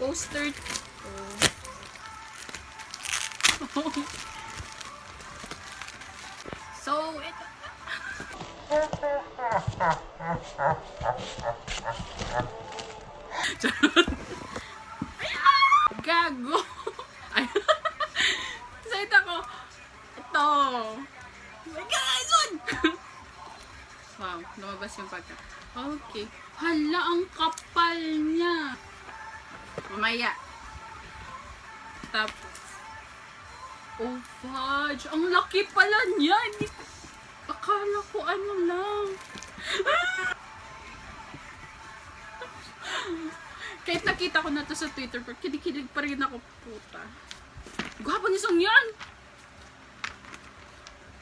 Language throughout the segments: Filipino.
poster. So, ito. Gago. Ay. So, ito ko. Ito. My God! Wow, lumabas yung pagka. Okay. Hala, ang kapal niya. Mamaya. Tapos. Oh, fudge. Ang laki pala niya. Akala ko ano lang. Kahit nakita ko na to sa Twitter, pero kilig pa rin ako, puta. Gwapo ni Song yan!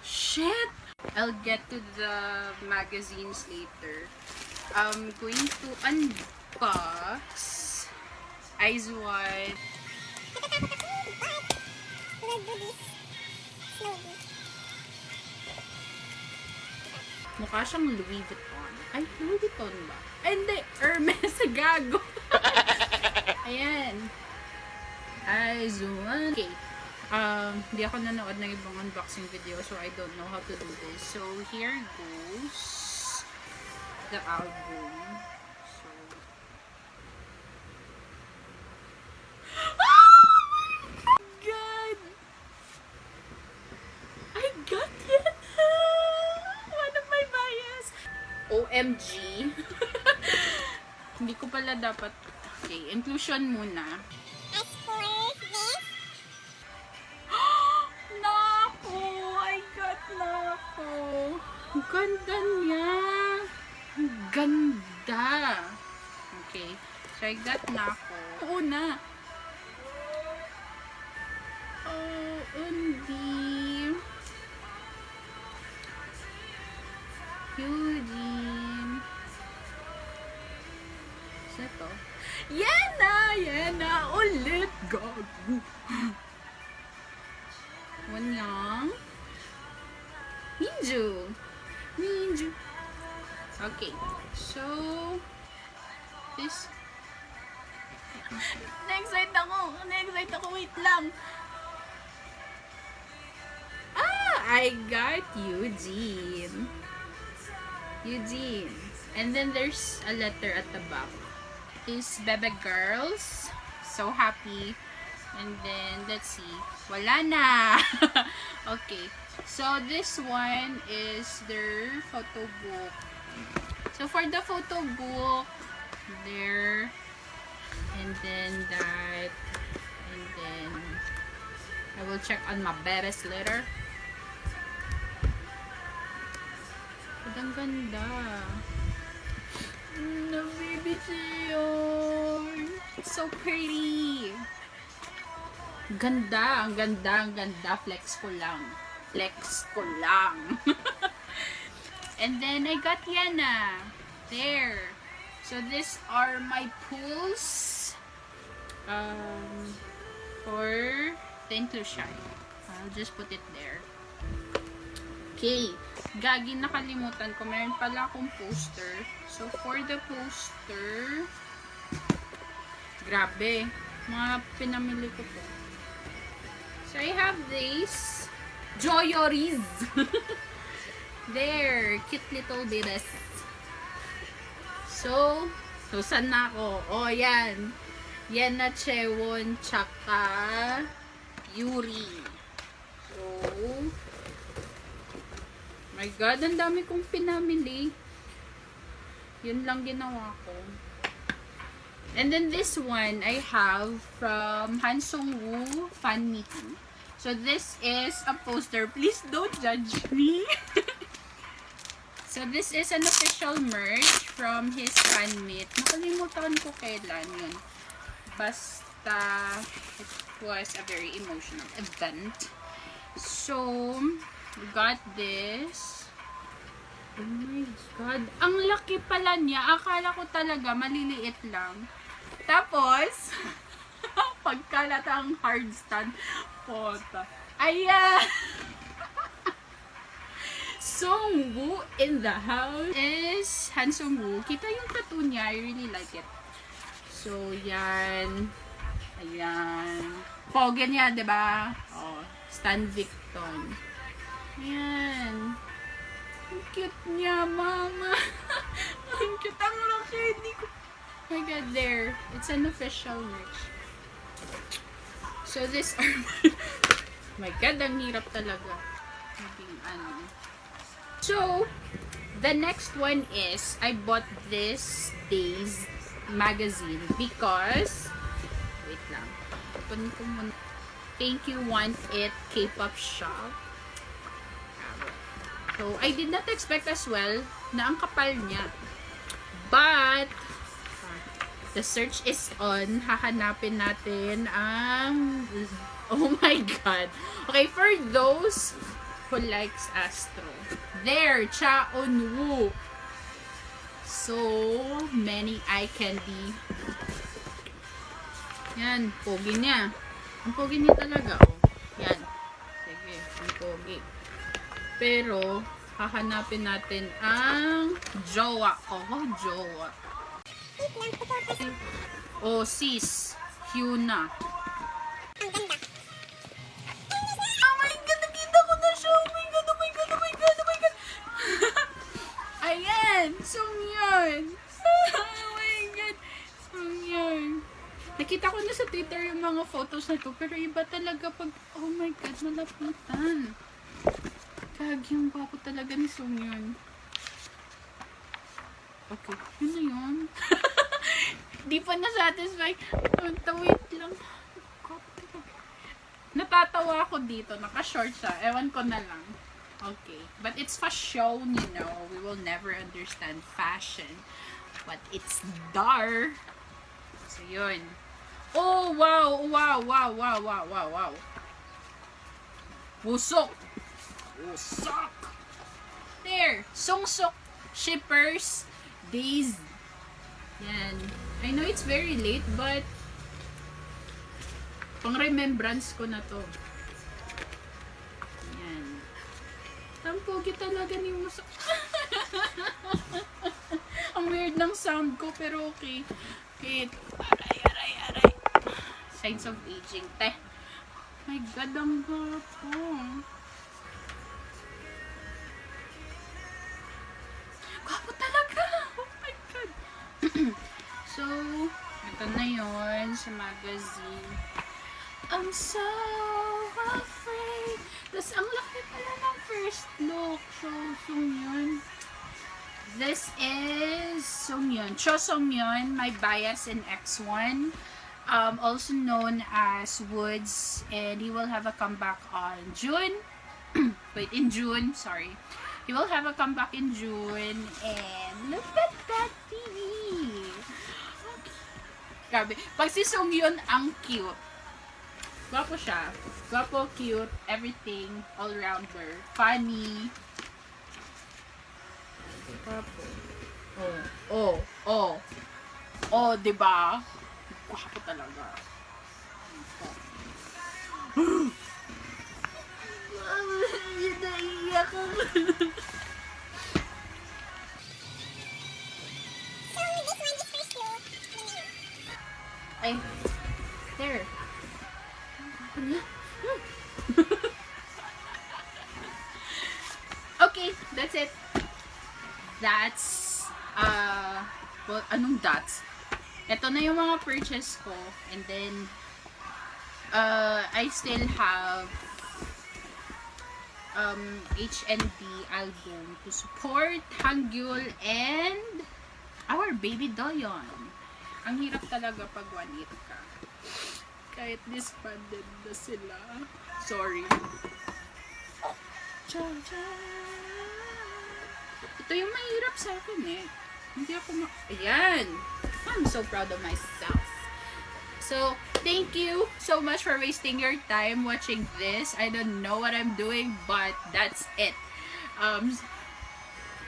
Shit! I'll get to the magazines later. I'm going to unbox Eyes Wide. Mukha siyang Louis Vuitton. Ay, Louis Vuitton ba? Ay, hindi. Hermes. Gago. Ayan. Eyes Wide. Okay. Hindi ako nanood ng ibang unboxing video, so I don't know how to do this. So, here goes the album. So, oh my God! I got it! One of my bias! OMG! Hindi ko pala dapat. Okay, inclusion muna. As for this, Nako! I got nako! Ang ganda niya! Ang ganda! Okay. So, I got nako. Una. Oh, hindi. Eugene. Isa to? Yena! Ulit! Gago! Wanyang. Ninju. Okay. So, this. Na-excite ako. Wait lang. I got Eugene. And then there's a letter at the back. These Bebe girls. So happy. And then, let's see. Wala na! Okay. So, this one is their photo book. So, for the photo book, there, and then that, and then, I will check on my Bebe's letter. Ang ganda. No, baby siya. So pretty. Ang ganda. Flex ko lang. And then, I got Yana. There. So, these are my pools. For the inclusion. I'll just put it there. Okay. Gagi, nakalimutan ko. Meron pala akong poster. So, for the poster, grabe. Mga pinamili ko po. So, I have this Joyoris. There. Cute little babies. So, saan na ako? Oh, yan. Yan na Chewon, tsaka Yuri. So, my God, ang dami kong pinamili. Yun lang ginawa ko. And then this one, I have from Han Sung-woo Fan Meeting. So this is a poster. Please don't judge me. So this is an official merch from his fan meet. Nakalimutan ko kailan yun. Basta, it was a very emotional event. So, we got this. Oh my God. Ang laki pala niya. Akala ko talaga maliliit lang. Tapos, pagkalat ang hard stand. Pota. Ayan! Sung-woo in the house is Han Sung-woo. Kita yung tattoo niya. I really like it. So, yan. Ayan. Pogi niya, di ba? Oh, Stan Victon. Ayan. Ang cute niya, mama. Ang cute. Ang laki. Hindi ko... Oh my God, there. It's an official merch. So, this are my God, ang hirap talaga. So, the next one is, I bought this Days magazine because, wait lang, open ko muna. Thank You Want It K-pop shop. So, I did not expect as well na ang kapal niya. But, the search is on. Hahanapin natin ang... Oh my God. Okay, for those who likes Astro. There, Cha Eun-woo. So many eye candy. Yan, pogi niya. Ang pogi niya talaga, oh. Yan. Sige, ang pogi. Pero, hahanapin natin ang jowa ko. Oh, jowa. Oh, sis. Hyuna. Ang ganda. Oh my God, nakita ko na siya. Oh my God, oh my God, oh my God, oh my God. Ayan, Sungyeon. Oh my God, Sungyeon. Nakita ko na sa Twitter yung mga photos na to, pero iba talaga pag, oh my God, malapitan. Kag yung gwapo talaga ni Sungyeon. Okay, yun na yun. Di pa na-satisfy. Wait lang. Natatawa ako dito. Naka-short siya. Ewan ko na lang. Okay. But it's fashion, you know. We will never understand fashion. But it's dar. So, yun. Oh, wow. Wow, wow, wow, wow, wow, wow. Wusok. Wusok. There. Sungsok. Shippers. Days. Yan. I know it's very late, but pang remembrance ko na to. Yan. Ang pogi talaga ni Wusok. Ang weird ng sound ko, pero okay. Okay. Aray. Signs of aging. Teh. My God, ang gwapo. Gwapo talaga. Oh my God. So, ito na yun sa magazine. I'm so afraid. Tapos, ang laki pala ng first look. So, Sungyeon. This is Sungyeon. Cho Sungyeon, my bias in X1. Also known as Woods. And he will have a comeback on June. Wait, in June. Sorry. He will have a comeback in June. And look at that TV. Grabe. Pag si Sungyeon, ang cute. Gwapo siya. Gwapo, cute, everything, all-rounder. Funny. Gwapo. Oh, diba? Gwapo talaga. Naiiyak ako. So, this one is for slow. Ay, there. Okay, that's it. That's, well, anong that's? Ito na yung mga purchase ko. And then, I still have, HND album to support Hangul and our baby Doyon. Ang hirap talaga pag 1-8 ka. Kahit disbanded na sila. Sorry. Cha-cha. Ito yung mahirap sa akin eh. Hindi ako Ayan! I'm so proud of myself. So, thank you so much for wasting your time watching this. I don't know what I'm doing, but that's it.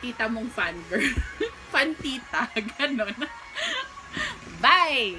Tita mong fan girl. Fan tita. Ganon. Bye!